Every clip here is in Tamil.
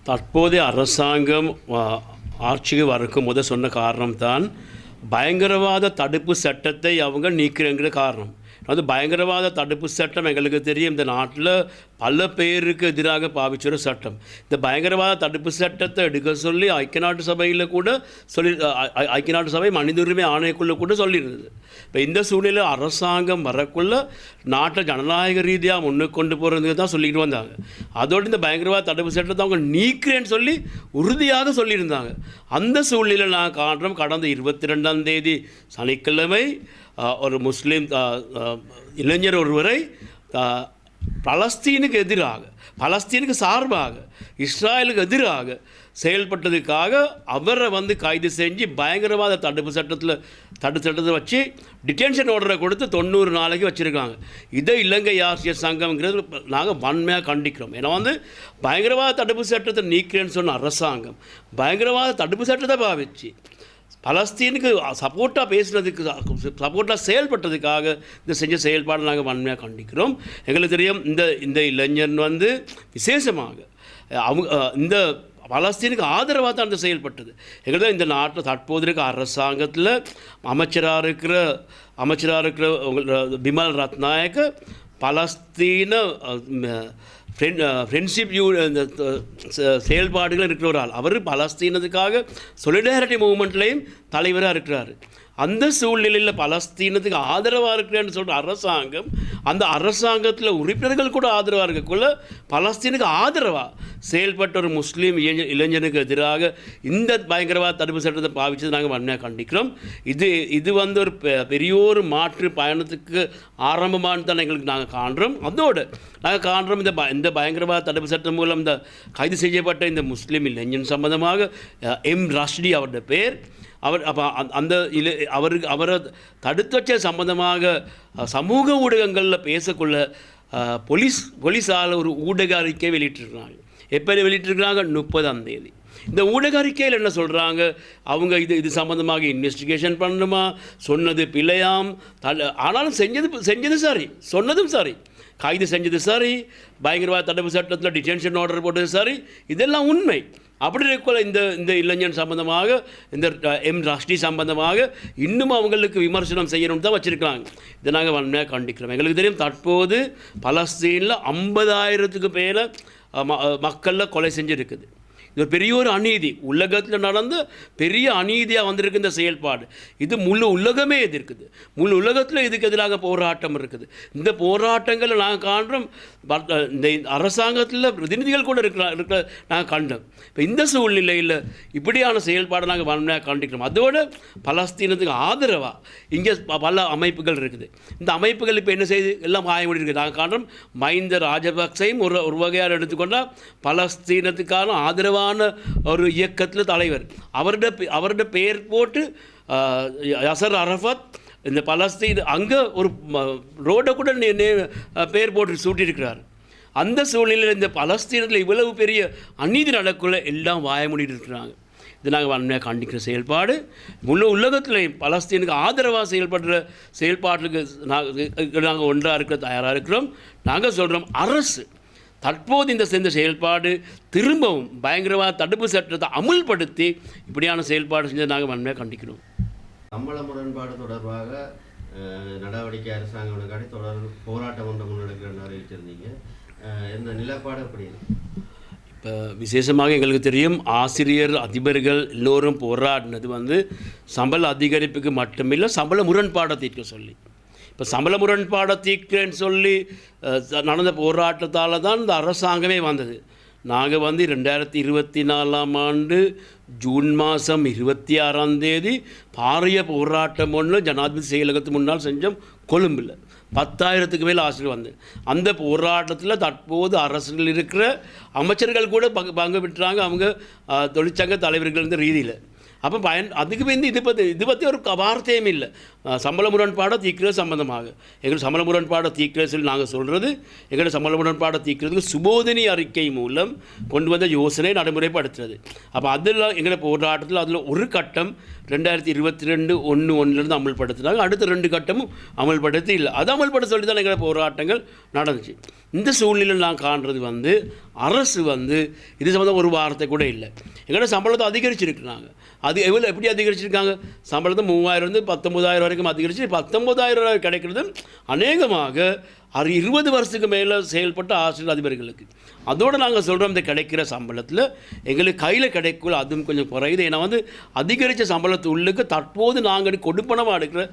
தற்போதைய அரசாங்கம் ஆட்சிக்கு வரக்கும் சொன்ன காரணம் தான் பயங்கரவாத தடுப்பு சட்டத்தை அவங்க நீக்கிறங்கிற காரணம். அது பயங்கரவாத தடுப்பு சட்டம் எங்களுக்கு தெரியும், இந்த நாட்டில் பல பேருக்கு எதிராக பாவிச்ச ஒரு சட்டம். இந்த பயங்கரவாத தடுப்பு சட்டத்தை எடுக்க சொல்லி ஐக்கிய நாட்டு சபையில் கூட ஐக்கிய நாட்டு சபை மனித உரிமை ஆணையக்குள்ள கூட சொல்லியிருந்தது. இப்போ இந்த சூழ்நிலையில் அரசாங்கம் வரக்குள்ள நாட்டை ஜனநாயக ரீதியாக முன்னுக்கு கொண்டு போகிறதுக்கு தான் சொல்லிக்கிட்டு வந்தாங்க. அதோடு இந்த பயங்கரவாத தடுப்பு சட்டத்தை அவங்க நீக்கிறேன்னு சொல்லி உறுதியாக சொல்லியிருந்தாங்க. அந்த சூழ்நிலையில் நான் காண்றோம், கடந்த 22ஆம் தேதி சனிக்கிழமை ஒரு முஸ்லீம் இளைஞர் ஒருவரை பலஸ்தீனுக்கு எதிராக, பலஸ்தீனுக்கு சார்பாக, இஸ்ராயலுக்கு எதிராக செயல்பட்டதுக்காக அவரை கைது செஞ்சு பயங்கரவாத தடுப்பு சட்டத்தை வச்சு டிடென்ஷன் ஆர்டரை கொடுத்து 90 நாளைக்கு வச்சுருக்காங்க. இதை இலங்கை ஆசிரியர் சங்கம்ங்கிறது நாங்கள் வன்மையாக கண்டிக்கிறோம். ஏன்னா பயங்கரவாத தடுப்பு சட்டத்தை நீக்கிறேன்னு சொன்ன அரசாங்கம் பயங்கரவாத தடுப்பு சட்டத்தை பாவிச்சு பலஸ்தீனுக்கு சப்போர்ட்டாக பேசுகிறதுக்கு, சப்போர்ட்டாக செயல்பட்டதுக்காக இந்த செஞ்ச செயல்பாடு நாங்கள் வன்மையாக கண்டிக்கிறோம். எங்களுக்கு தெரியும், இந்த இளைஞன் விசேஷமாக அவங்க இந்த பலஸ்தீனுக்கு ஆதரவாக தான் அந்த செயல்பட்டது. எங்களுக்கு இந்த நாட்டில் தற்போது இருக்க அரசாங்கத்தில் அமைச்சராக இருக்கிற பிமல் ரத்நாயக்க பலஸ்தீன ஃப்ரெண்ட்ஷிப் செயல்பாடுகள் இருக்கிற ஒரு ஆள். அவர் பலஸ்தீனத்துக்காக சொலிடாரிட்டி மூவ்மெண்ட்லேயும் தலைவராக இருக்கிறார். அந்த சூழ்நிலையில் பலஸ்தீனத்துக்கு ஆதரவாக இருக்கிறேன்னு சொல்கிற அரசாங்கம், அந்த அரசாங்கத்தில் உறுப்பினர்கள் கூட ஆதரவாக இருக்கக்குள்ள பலஸ்தீனுக்கு ஆதரவாக செயல்பட்ட ஒரு முஸ்லீம் இளைஞனுக்கு எதிராக இந்த பயங்கரவாத தடுப்பு சட்டத்தை பாவிச்சது நாங்கள் வன்மையாக கண்டிக்கிறோம். இது ஒரு பெரிய ஒரு மாற்று பயணத்துக்கு ஆரம்பமானு தான் எங்களுக்கு நாங்கள் காண்றோம். அதோடு நாங்கள் காண்றோம், இந்த பயங்கரவாத தடுப்பு சட்டம் மூலம் இந்த கைது செய்யப்பட்ட இந்த முஸ்லீம் இளைஞன் சம்பந்தமாக எம் ரஷ்டி அவருடைய பேர், அவரை தடுத்து வச்ச சம்பந்தமாக சமூக ஊடகங்களில் பேசக்குள்ள போலீஸால் ஒரு ஊடக அறிக்கை வெளியிட்டிருக்கிறாங்க. எப்போ வெளியிட்டிருக்கிறாங்க? 30ஆம் தேதி. இந்த ஊடக அறிக்கையில் என்ன சொல்கிறாங்க? அவங்க இது சம்மந்தமாக இன்வெஸ்டிகேஷன் பண்ணணுமா, சொன்னது பிழையாம், ஆனாலும் செஞ்சது சரி, சொன்னதும் சரி, கைது செஞ்சது சரி, பயங்கரவாத தடுப்பு சட்டத்தில் டிடென்ஷன் ஆர்டர் போட்டது சரி, இதெல்லாம் உண்மை. அப்படி இருக்கல இந்த இளைஞன் சம்பந்தமாக, இந்த எம் ரஷ்டி சம்பந்தமாக இன்னும் அவங்களுக்கு விமர்சனம் செய்யணும்னு தான் வச்சுருக்காங்க. இதை நாங்கள் வன்மையாக கண்டிக்கிறோம். எங்களுக்கு தெரியும், தற்போது பலஸ்தீனில் 50,000க்கு மேலே மக்களில் கொலை செஞ்சுருக்குது. இது பெரிய ஒரு அநீதி, உலகத்தில் நடந்த பெரிய அநீதியாக வந்திருக்கு இந்த செயல்பாடு. இது முழு உலகமே எதிர்க்குது. முழு உலகத்தில் இதுக்கு எதிராக போராட்டம் இருக்குது. இந்த போராட்டங்களை நாங்கள் காண்றோம். இந்த அரசாங்கத்தில் பிரதிநிதிகள் கூட இருக்கிற நாங்கள் கண்டோம். இப்போ இந்த சூழ்நிலையில் இப்படியான செயல்பாடை நாங்கள் வன்மையாக கண்டிக்கிறோம். அதோடு பலஸ்தீனத்துக்கு ஆதரவாக இங்கே பல அமைப்புகள் இருக்குது. இந்த அமைப்புகள் இப்போ என்ன செய்து எல்லாம் ஆயமுடி இருக்குது. நாங்கள் காண்றோம், மஹிந்த ராஜபக்சையும் ஒரு வகையாக எடுத்துக்கொண்டால் பலஸ்தீனத்துக்கான ஆதரவாக ஒரு இயக்கத்தில் தலைவர். அவருடைய பெயர் போட்டு யசர் அரஃபத் இந்த பலஸ்தீன் அங்கே ஒரு ரோடை கூட பெயர் போட்டு சூட்டியிருக்கிறார். அந்த சூழ்நிலையில் இந்த பலஸ்தீனத்தில் இவ்வளவு பெரிய அநீதி நடக்குள்ள எல்லாம் வாய மூடிட்டு இருக்கிறாங்க. இது நாங்கள் வன்மையாக கண்டிக்கிற செயல்பாடு. முழு உலகத்தில் பலஸ்தீனுக்கு ஆதரவாக செயல்படுற செயல்பாட்டுக்கு நாங்கள் ஒன்றாக இருக்க தயாராக இருக்கிறோம். நாங்கள் சொல்கிறோம், அரசு தற்போது இந்த செயல்பாடு திரும்பவும் பயங்கரவாத தடுப்பு சட்டத்தை அமுல்படுத்தி இப்படியான செயல்பாடு செஞ்சதை நாங்கள் வன்மையாக கண்டிக்கிறோம். சம்பள முரண்பாடு தொடர்பாக நடவடிக்கை அரசாங்கம் காட்டி தொடர் போராட்டம் ஒன்று முன்னெடுக்கிறேன்னு அறிவிச்சிருந்தீங்க. இந்த நிலப்பாடு எப்படி? இப்போ விசேஷமாக எங்களுக்கு தெரியும், ஆசிரியர் அதிபர்கள் எல்லோரும் போராடினது சம்பள அதிகரிப்புக்கு மட்டுமில்லை, சம்பள முரண்பாடை தீர்க்க சொல்லி. இப்போ சம்பள முரண்பாடை தீர்க்கிறேன்னு சொல்லி நடந்த போராட்டத்தால் தான் இந்த அரசாங்கமே வந்தது. நாங்கள் 2024ஆம் ஆண்டு ஜூன் மாதம் 26ஆம் தேதி பாரிய போராட்டம் ஒன்று ஜனாதிபதி செயலகத்துக்கு முன்னால் செஞ்சோம் கொழும்பில். 10,000க்கு மேல் ஆசிரியர் அந்த போராட்டத்தில் தற்போது அரசில் இருக்கிற அமைச்சர்கள் கூட பங்கு பெற்றாங்க. அவங்க தொழிற்சங்க தலைவர்கள் ரீதியில் அப்போ அதுக்கு வந்து இது பற்றி ஒரு வார்த்தையும் இல்லை. சம்பள முரண்பாடை தீர்க்கிறது சம்பந்தமாக எங்களுக்கு சம்பள முரண்பாடை தீர்க்கிறது சொல்லி நாங்கள் சொல்கிறது, எங்களோட சம்பள முரண்பாடை தீர்க்கிறதுக்கு சுபோதினி அறிக்கை மூலம் கொண்டு வந்த யோசனை நடைமுறைப்படுத்துறது. அப்போ அதில் எங்களை போராட்டத்தில் அதில் ஒரு கட்டம் 2022 அமல்படுத்தினாங்க. அடுத்த 2 கட்டமும் அமல்படுத்தி இல்லை. அது அமல்படுத்த சொல்லி தான் எங்களை போராட்டங்கள் நடந்துச்சு. இந்த சூழ்நிலையில் நான் காண்றது வந்து அரசு வந்து இது சம்மந்தம் ஒரு வார்த்தை கூட இல்லை. எங்களோட சம்பளத்தை அதிகரிச்சிருக்கிறாங்க. அது எப்படி அதிகரிச்சிருக்காங்க? சம்பளத்தை 3000 19,000 வரைக்கும் அதிகரித்து 19,000 கிடைக்கிறது அநேகமாக 20 வருஷத்துக்கு மேலே செயல்பட்ட ஆசிரியர் அதிபர்களுக்கு. அதோடு நாங்கள் சொல்கிறோம், இந்த கிடைக்கிற சம்பளத்தில் எங்களுக்கு கையில் கிடைக்கல அதுவும் கொஞ்சம் குறையுது. ஏன்னா வந்து அதிகரித்த சம்பளத்து உள்ளுக்கு தற்போது நாங்கள் கொடுப்பனமாக எடுக்கிற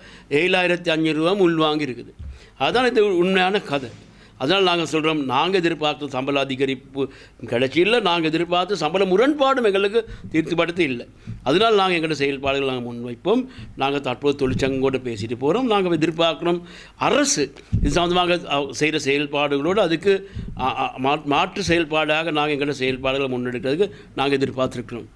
7,500 ரூபா உள்வாங்கி இருக்குது. அதுதான் இது உண்மையான கதை. அதனால் நாங்கள் சொல்கிறோம், நாங்கள் எதிர்பார்த்த சம்பள அதிகரிப்பு கிடைச்சி இல்லை, நாங்கள் எதிர்பார்த்த சம்பள முரண்பாடும் எங்களுக்கு தீர்த்துப்படுத்தி இல்லை. அதனால் நாங்கள் எங்களோட செயல்பாடுகள் நாங்கள் முன்வைப்போம். நாங்கள் தற்போது தொழிற்சங்கோடு பேசிட்டு போகிறோம். நாங்கள் எதிர்பார்க்கணும் அரசு இது சம்மந்தமாக செய்கிற செயல்பாடுகளோடு அதுக்கு மாற்று செயல்பாடாக நாங்கள் எங்களோட செயல்பாடுகளை முன்னெடுக்கிறதுக்கு நாங்கள் எதிர்பார்த்துருக்கிறோம்.